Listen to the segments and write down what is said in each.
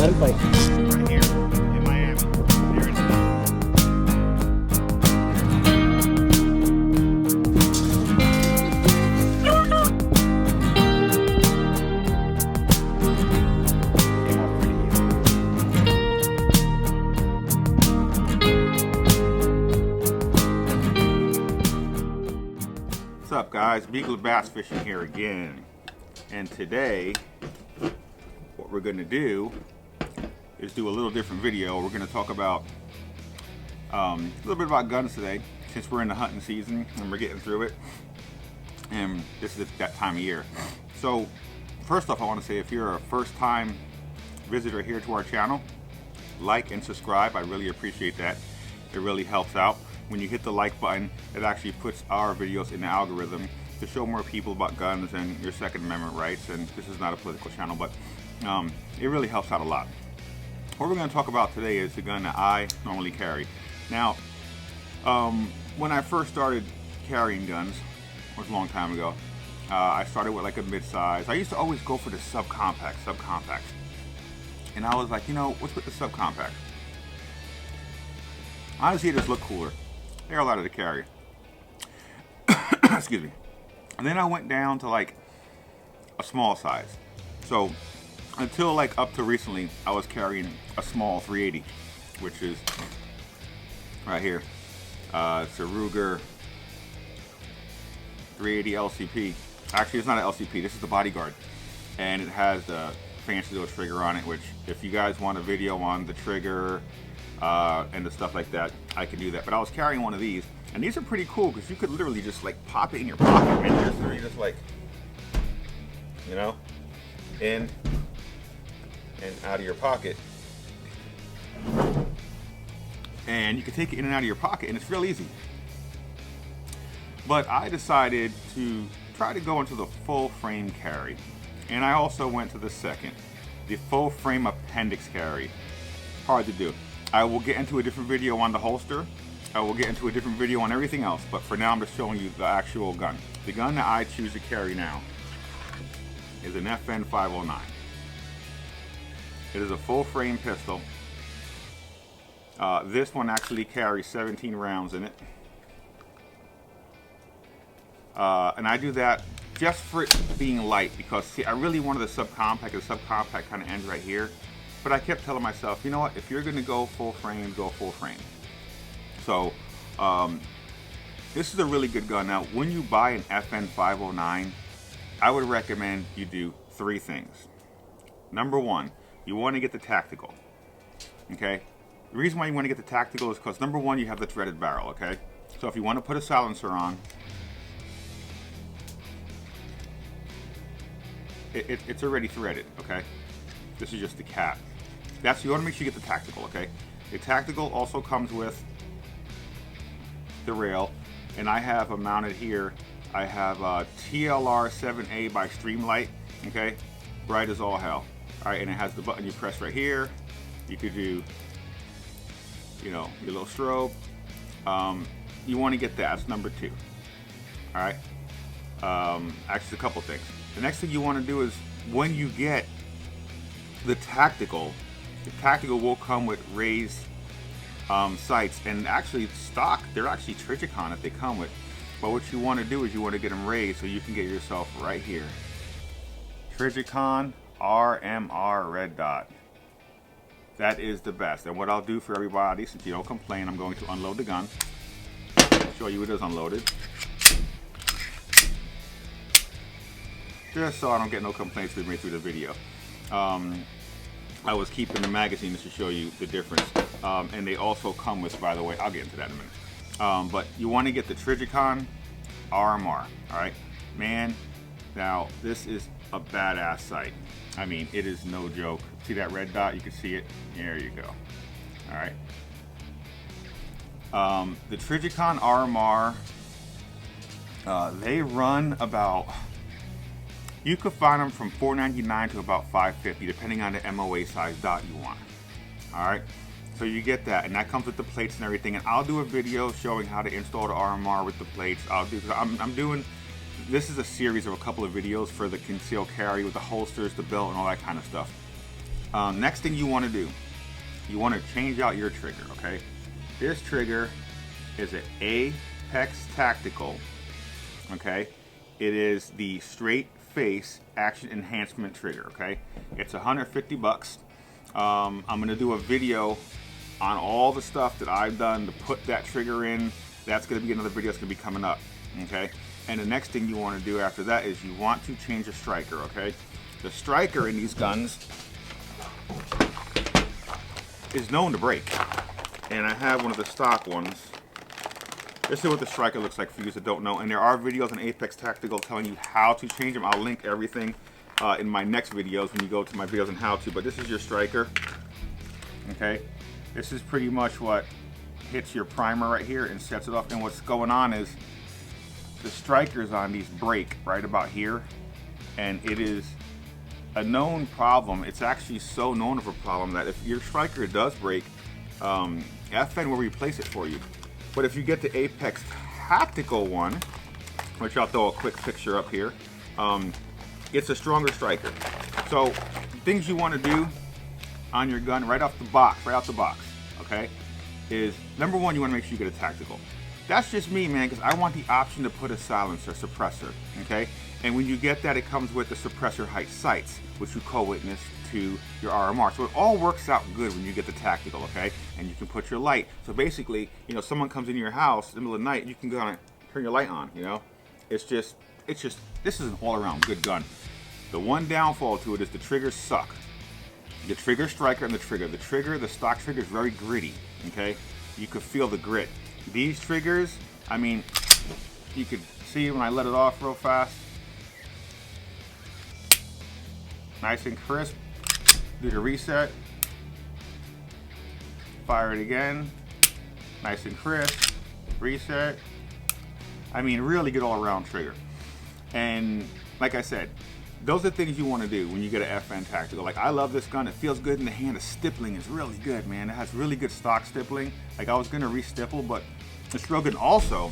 gunfight. Right here in Miami. There it is. What's up, guys? Beagle Bass Fishing here again. And today, what we're going to do is do a little different video. We're going to talk about a little bit about guns today, since we're in the hunting season and we're getting through it, and this is that time of year. So first off, I want to say, if you're a first time visitor here to our channel, like and subscribe. I really appreciate that. It really helps out. When you hit the like button, it actually puts our videos in the algorithm to show more people about guns and your Second Amendment rights. And this is not a political channel, but it really helps out a lot. What we're going to talk about today is the gun that I normally carry. Now, when I first started carrying guns, it was a long time ago, I started with like a mid-size. I used to always go for the subcompacts. And I was like, you know, what's with the subcompact? Honestly, it just looked cooler. They're a lot of the carry. Excuse me. And then I went down to like a small size. So until like up to recently, I was carrying a small 380, which is right here. It's a Ruger 380 LCP. Actually, it's not an LCP. This is the Bodyguard, and it has the fancy little trigger on it. Which, if you guys want a video on the trigger and the stuff like that, I can do that. But I was carrying one of these, and these are pretty cool because you could literally just like pop it in your pocket, and you're just like, you know, in and out of your pocket, and you can take it in and out of your pocket, and it's real easy. But I decided to try to go into the full frame carry, and I also went to the second, the full frame appendix carry. Hard to do. I will get into a different video on the holster. I will get into a different video on everything else, but for now I'm just showing you the actual gun. The gun that I choose to carry now is an FN 509. It is a full frame pistol. This one actually carries 17 rounds in it. And I do that just for it being light, because see, I really wanted the subcompact. The subcompact kind of ends right here. But I kept telling myself, you know what, if you're gonna go full frame, go full frame. So this is a really good gun. Now, when you buy an FN 509, I would recommend you do 3 things. Number 1, you want to get the tactical. Okay, the reason why you want to get the tactical is because, number 1, you have the threaded barrel. Okay, so if you want to put a silencer on, it's already threaded. Okay, this is just the cap. You want to make sure you get the tactical. Okay, the tactical also comes with the rail, and I have a mounted here. I have a TLR 7A by Streamlight. Okay, bright as all hell. All right, and it has the button you press right here. You could do, you know, your little strobe. You want to get that. That's number 2. All right. Actually, a couple things. The next thing you want to do is, when you get the tactical will come with raised sights, and actually stock, they're actually Trigicon that they come with. But what you want to do is you want to get them raised so you can get yourself right here, Trigicon RMR red dot. That is the best. And what I'll do for everybody, since you don't complain, I'm going to unload the gun, show you it is unloaded, just so I don't get no complaints with me through the video. I was keeping the magazine to show you the difference, and they also come with, by the way, I'll get into that in a minute, but you want to get the Trigicon RMR. all right, man. Now this is a badass sight. I mean, it is no joke. See that red dot? You can see it. There you go. All right. The Trigicon RMR, they run about, you could find them from $4.99 to about $5.50, depending on the MOA size dot you want. All right. So you get that, and that comes with the plates and everything. And I'll do a video showing how to install the RMR with the plates. I'm doing, this is a series of a couple of videos for the concealed carry with the holsters, the belt, and all that kind of stuff. Next thing you want to do, you want to change out your trigger, okay? This trigger is an Apex Tactical, okay? It is the straight face action enhancement trigger, okay? It's 150 bucks. I'm gonna do a video on all the stuff that I've done to put that trigger in. That's gonna be another video that's gonna be coming up, okay? And the next thing you wanna do after that is you want to change the striker, okay? The striker in these guns is known to break. And I have one of the stock ones. This is what the striker looks like for you that don't know. And there are videos on Apex Tactical telling you how to change them. I'll link everything in my next videos when you go to my videos on how to. But this is your striker, okay? This is pretty much what hits your primer right here and sets it off. And what's going on is the strikers on these break right about here. And it is a known problem. It's actually so known of a problem that if your striker does break, FN will replace it for you. But if you get the Apex Tactical one, which I'll throw a quick picture up here, it's a stronger striker. So things you want to do on your gun right out the box, okay, is number one, you want to make sure you get a tactical. That's just me, man, because I want the option to put a silencer, suppressor, okay? And when you get that, it comes with the suppressor height sights, which you co-witness to your RMR. So it all works out good when you get the tactical, okay? And you can put your light. So basically, you know, someone comes into your house in the middle of the night, you can go and turn your light on, you know? It's just, this is an all-around good gun. The one downfall to it is the triggers suck. The trigger striker and the trigger. The stock trigger is very gritty, okay? You could feel the grit. These triggers, I mean, you could see when I let it off real fast. Nice and crisp. Do the reset. Fire it again. Nice and crisp. Reset. I mean, really good all-around trigger. And like I said, those are things you want to do when you get an FN Tactical. Like, I love this gun. It feels good in the hand. The stippling is really good, man. It has really good stock stippling. Like, I was going to re-stipple, but it's real good. Also,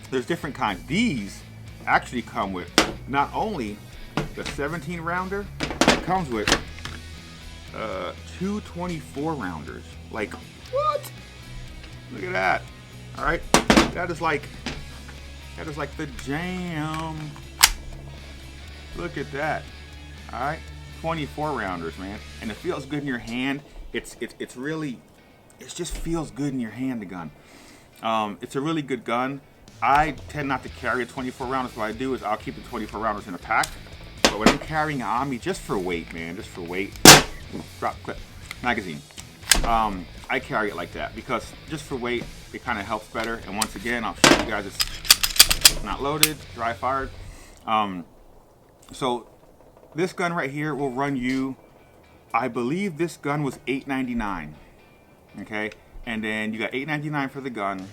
there's different kinds. These actually come with not only the 17 rounder, it comes with 2 24 rounders. Like, what? Look at that. All right, that is like the jam. Look at that. All right, 24 rounders, man, and it feels good in your hand. It's really, it just feels good in your hand, the gun. It's a really good gun. I tend not to carry a 24 rounders. What I do is I'll keep the 24 rounders in a pack. But when I'm carrying it on me, just for weight, man, just for weight, drop clip magazine. I carry it like that because just for weight, it kind of helps better. And once again, I'll show you guys it's not loaded, dry fired. So this gun right here will run you, I believe this gun was $8.99, okay? And then you got $8.99 for the gun.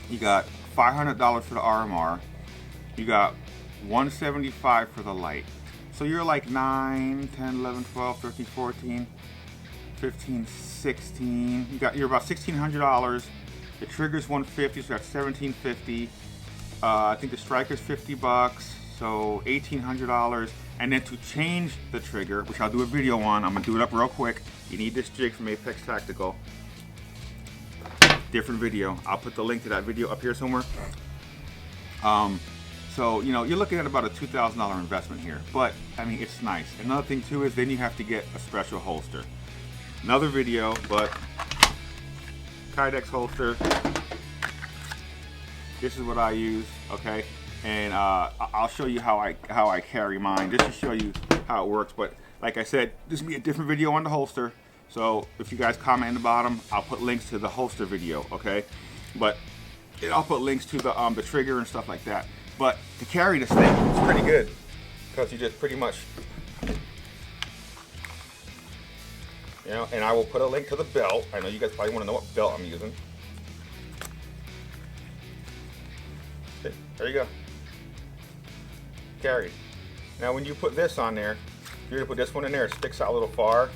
You got $500 for the RMR. You got $175 for the light. So you're like 9, 10, 11, 12, 13, 14, 15, 16. You're about $1,600. The trigger's $150, so that's $1,750. I think the striker's $50. So $1,800, and then to change the trigger, which I'll do a video on, I'm gonna do it up real quick. You need this jig from Apex Tactical. Different video. I'll put the link to that video up here somewhere. So you know, you're looking at about a $2,000 investment here, but I mean, it's nice. Another thing too is then you have to get a special holster. Another video, but Kydex holster. This is what I use, okay? And I'll show you how I carry mine, just to show you how it works. But like I said, this will be a different video on the holster. So if you guys comment in the bottom, I'll put links to the holster video, okay? But I'll put links to the trigger and stuff like that. But to carry this thing, it's pretty good because you just pretty much, you know. And I will put a link to the belt. I know you guys probably want to know what belt I'm using. Okay, there you go. Carry. Now when you put this on there, you're gonna put this one in there, it sticks out a little far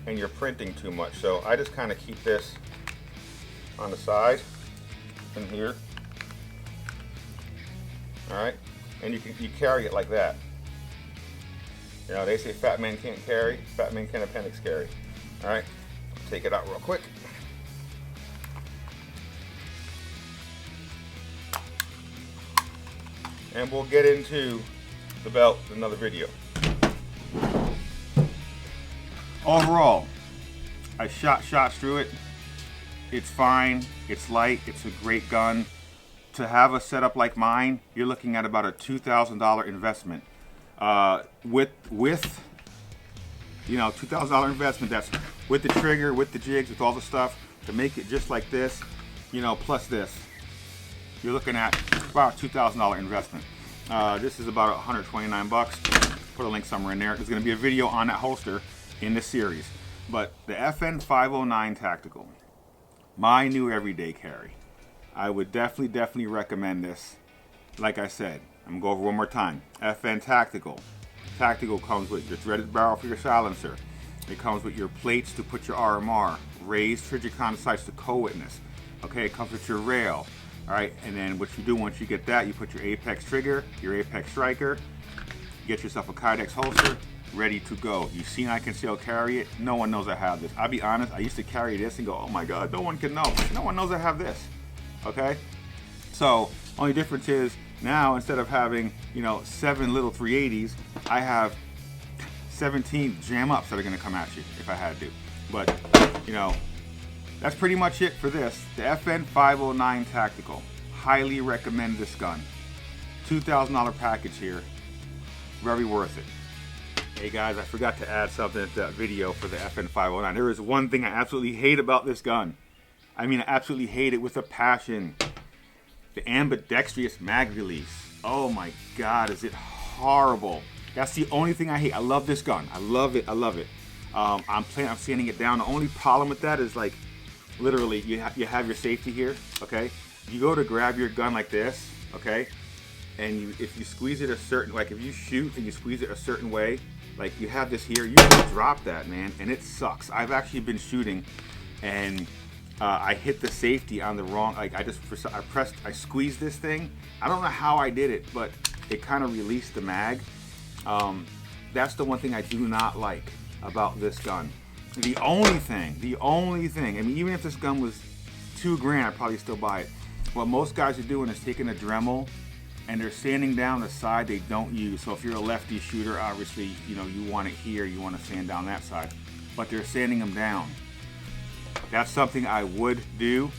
and you're printing too much. So I just kind of keep this on the side in here. All right, and you carry it like that. You know, they say fat man can't carry, fat man can't appendix carry. All right, take it out real quick. And we'll get into the belt in another video. Overall, I shot shots through it. It's fine, it's light, it's a great gun. To have a setup like mine, you're looking at about a $2,000 investment. With you know, $2,000 investment, that's with the trigger, with the jigs, with all the stuff, to make it just like this, you know, plus this. You're looking at about a $2,000 investment. This is about 129 bucks. Put a link somewhere in there. There's going to be a video on that holster in this series. But the FN 509 Tactical, my new everyday carry. I would definitely recommend this. Like I said, I'm going to go over one more time. FN Tactical. Tactical comes with your threaded barrel for your silencer. It comes with your plates to put your RMR, raised Trijicon sights to co-witness. Okay, it comes with your rail. All right, and then what you do once you get that, you put your Apex trigger, your Apex striker, get yourself a Kydex holster, ready to go. You've seen I conceal carry it. No one knows I have this. I'll be honest, I used to carry this and go, oh my God, no one can know. No one knows I have this. Okay, so only difference is now instead of having, you know, 7 little 380s, I have 17 jam ups that are going to come at you if I had to. But you know, that's pretty much it for this. The FN 509 Tactical. Highly recommend this gun. $2,000 package here. Very worth it. Hey guys, I forgot to add something to that video for the FN 509. There is one thing I absolutely hate about this gun. I mean, I absolutely hate it with a passion. The ambidextrous mag release. Oh my God, is it horrible. That's the only thing I hate. I love this gun. I love it. I love it. I'm sanding it down. The only problem with that is, like, literally, you have your safety here, okay? You go to grab your gun like this, okay? And if you squeeze it a certain, like if you shoot and you squeeze it a certain way, like you have this here, you can drop that, man, and it sucks. I've actually been shooting and I hit the safety on the wrong, like I squeezed this thing. I don't know how I did it, but it kind of released the mag. That's the one thing I do not like about this gun. The only thing, I mean, even if this gun was $2,000, I'd probably still buy it. What most guys are doing is taking a Dremel and they're sanding down the side they don't use. So if you're a lefty shooter, obviously, you know, you want it here, you want to sand down that side, but they're sanding them down. That's something I would do.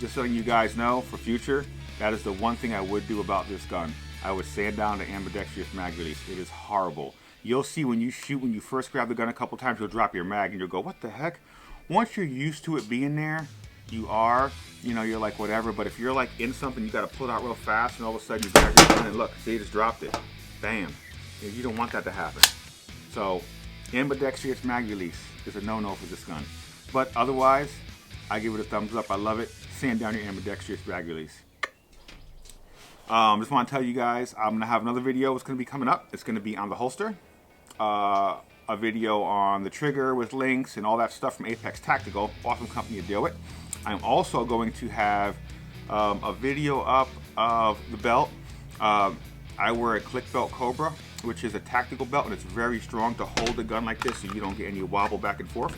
Just so you guys know for future, that is the one thing I would do about this gun. I would sand down the ambidextrous mag release. It is horrible. You'll see when you shoot, when you first grab the gun a couple times, you'll drop your mag and you'll go, what the heck? Once you're used to it being there, you know, you're like, whatever. But if you're like in something, you got to pull it out real fast and all of a sudden you grab your gun and look, see, you just dropped it. Bam. You don't want that to happen. So ambidextrous mag release is a no-no for this gun. But otherwise, I give it a thumbs up. I love it. Sand down your ambidextrous mag release. Just want to tell you guys, I'm going to have another video. It's going to be coming up. It's going to be on the holster. A video on the trigger with links and all that stuff from Apex Tactical. Awesome company to deal with. I'm also going to have a video up of the belt. I wear a click belt Cobra, which is a tactical belt, and it's very strong to hold the gun like this so you don't get any wobble back and forth.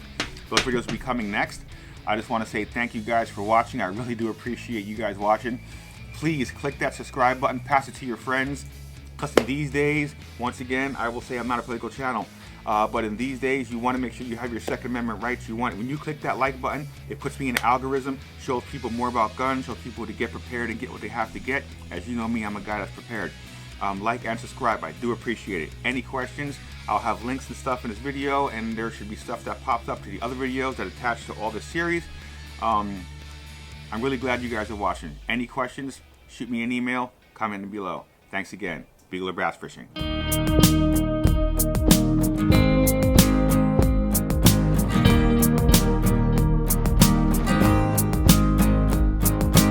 Those videos will be coming next. I just want to say thank you guys for watching. I really do appreciate you guys watching. Please click that subscribe button, pass it to your friends, because in these days, once again, I will say I'm not a political channel, but in these days, you want to make sure you have your Second Amendment rights. When you click that like button, it puts me in an algorithm, shows people more about guns, shows people to get prepared and get what they have to get. As you know me, I'm a guy that's prepared. Like and subscribe, I do appreciate it. Any questions, I'll have links and stuff in this video, and there should be stuff that pops up to the other videos that attach to all this series. I'm really glad you guys are watching. Any questions, shoot me an email, comment below. Thanks again. Beagler Bass Fishing.